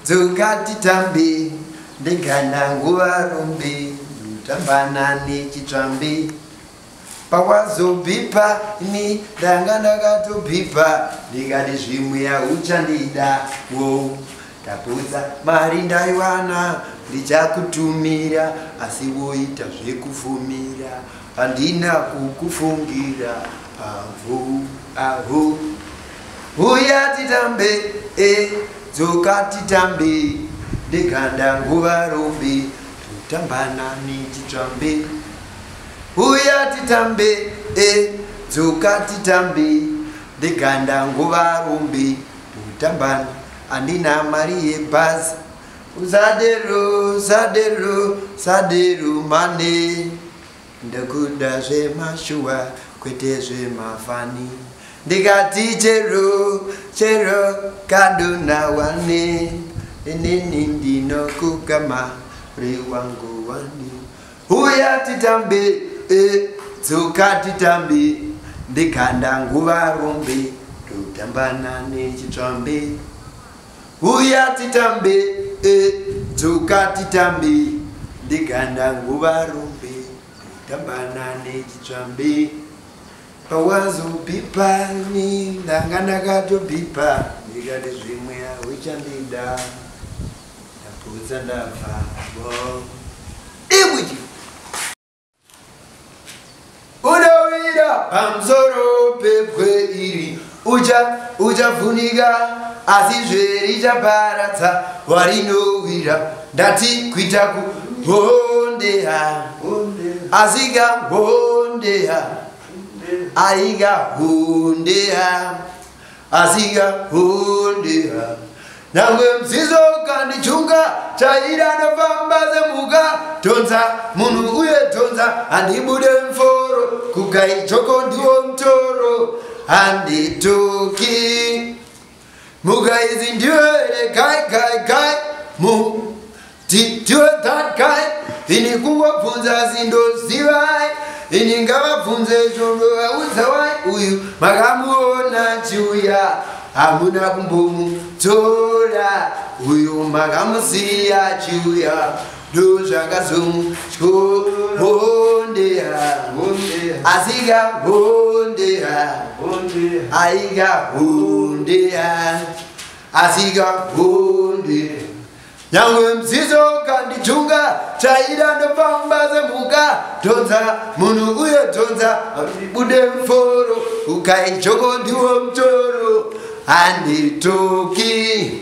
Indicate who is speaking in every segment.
Speaker 1: Dzokati tambe ndingana nguva rumbe tambana nechitsvambe pawazobhipa ini ndanga ndakatobhipa ndikati zvimwe hauchandida wo ndaputsa mari ndaiwana ndichakutumira asi woita zvekufumira handina kukufungira aho uya titambe dzokati tambe ndikanda nguva rombe tutambana nechitsvambe uya titambe dzokati tambe ndikanda nguva rombe tutambana handina mari yebhazi sadero mane ndakuda zvemashuwa kwete zvemafani ndikati chero kadona wane inini ndinokugama rewangu wani uya titambe dzokati tambe ndikanda nguva rombe tutambana nechitsvambe uya titambe dzokati tambe ndikanda nguva rombe tutambana nechitsvambe pawazobhipa ni ndanga ndakatobhipa ndikati zvimwe hauchandida ndaputsa ndabva ibuji unowira pamusoro pebwe iri uchavhunika asi zverichaparadza warinowira ndati kuita kuhondeha asikahondeha asikahondeha nangwe mzizo kandichunga chaira nofamba semuka tonza munhu uye tonza handibude mforo kugaichoko ndiwo mtoro handitoki muka izi ndiwere kai ndiwe that guy ini kungobvunza sindozivai ini ngavabvunze shombo vaudzawai uyu makamuona chiuya hamuna kumbomutora uyu makamusiya chiuya ndozvakazomhondeha asikahondeha nyangwe mzizo kandichunga chaira ndofamba semhuka tonza munhu uye tonza bude mforo ukaichoko ndiwo mtoro handitoki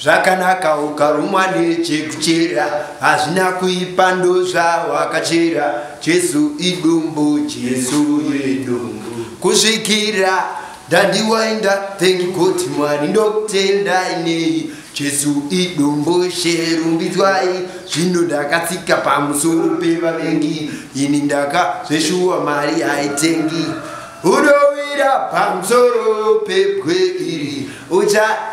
Speaker 1: zvakanaka ukarumwa nechekuchera hazvina kuipa ndozvawakachera jesu idumbu kusvikira ndandiwainda thank God mwari ndokutenda inei jesu idumbu sherumbidzwai zvino ndakatsika pamusoro pevavengi ini ndakazveshuwa mari haitengi unowira pamusoro pebwe iri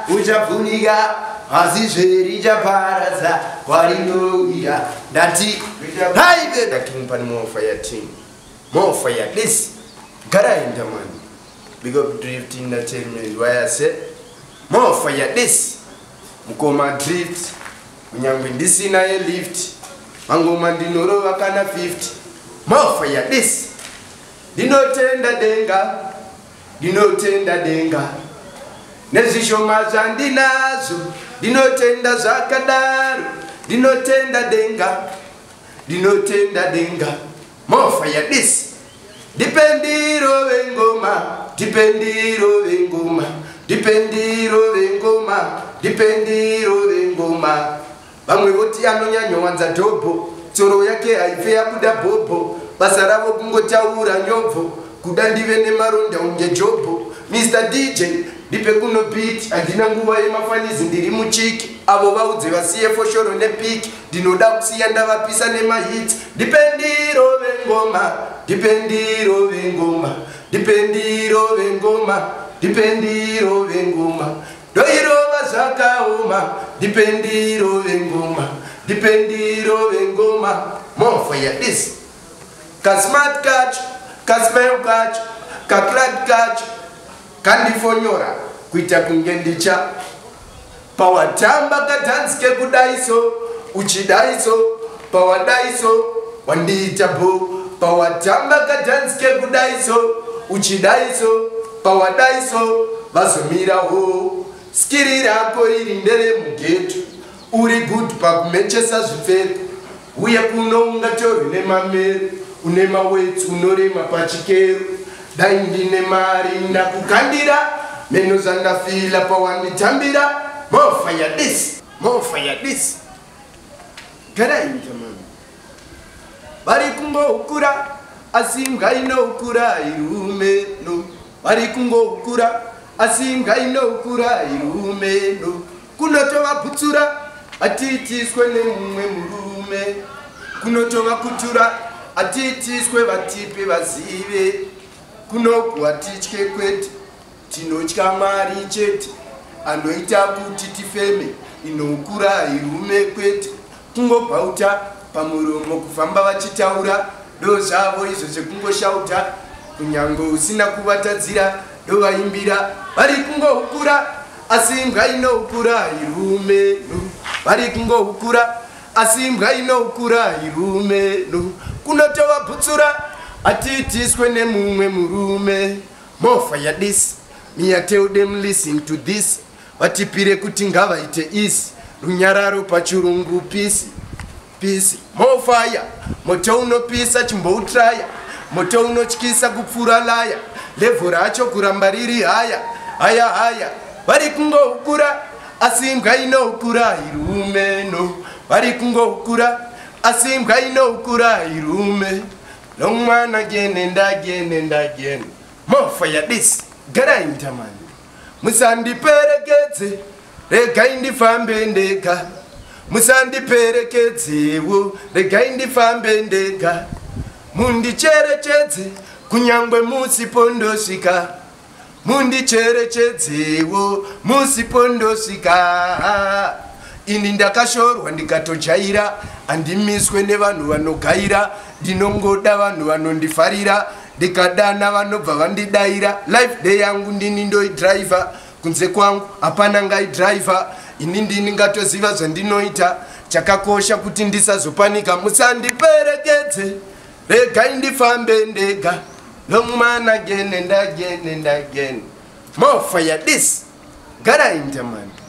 Speaker 1: uchavhunika asi zverichaparadza warinowira ndati
Speaker 2: the king pani more fire team more fire this garaenda man big up drift entertainment why I said more fire this mukoma drift kunyangwe ndisina ye lift mangoma ndinorova kana 50 more fire this ndinotenda denga nezvishoma zvandinazo ndinotenda zvakadaro ndinotenda denga more fire this dipendiro vengoma vamwe voti anonyanyowanza dhobho tsoro yake haife yabuda bhobho basa ravo kungotaura nyobvo kuda ndive nemaronda unge jobho Mr. DJ ndipe kuno beat handina nguva yemafanizi ndiri muchiki avo vaudze vasiye foshoro nepiki ndinoda kusiya ndavapisa nemahits dipendiro vengoma doirova zvakaoma dipendiro vengoma more fire this kasmart kacho kasmel kacho kaklad kacho kandifonyora kuita kunge ndicha pawatamba kadhanske kudaiso uchidaiso pawadaiso wandiita bo pawatamba kadhanske kudaiso uchidaiso pawadaiso vazomirawo skiri rako iri ndere mugetu uri good pakumechesa zvipfeko uye kuno ungatorwe nemamero une mawetsi unorema pachikero dai ndine mari ndakukandira meno zvandafila pawanditambira mofa yadisi garainja mani vari kungoukura asi ngainoukura irume no vari kungoukura asi ngainoukura irume no kunotovaputsura atiitiswe nemumwe murume kunotovakutura atiitiswe vatipe vazive kunoku hatitye kwete tinotya Mwari chete anoita kuti tifeme inoukura irume kwete kungobvauta pamuromo kufamba vachitaura do zvavo izvo zvekungoshaudha kunyange usina kuvatadzira do vaimbira vari kungoukura asi imbwa inoukura irume no vari kungoukura asi imbwa inoukura irume no kunotovaputsura atiitiswe nemumwe murume mofa yadisi. Me I tell them listen to this vatipire kuti ngavaite isi runyararo pachirungu pisi more fire moto unopisa chimboutraya moto unotyisa kupfura laya level racho kuramba riri haya vari kungoukura asi imbwa inoukura irume no vari kungoukura asi imbwa inoukura irume long man again and again more fire this garainja mani musandiperekedze regai ndifambe ndega musandiperekedzewo regai ndifambe ndega mundicherechedze kunyangwe musipondosvika mundicherechedzewo musipondosvika ini ndakashorwa ndikatojaira handimiswe nevanhu vanogaira ndinongoda vanhu vanondifarira ndikadana vanobva vandidaira life day yangu ndini ndoidriver kunze kwangu hapana ngaidriver ini ndini ngatoziva zvandinoita chakakosha kuti ndisazopanika musandiperekedze regai ndifambe ndega long man again and again more fire this garainja mani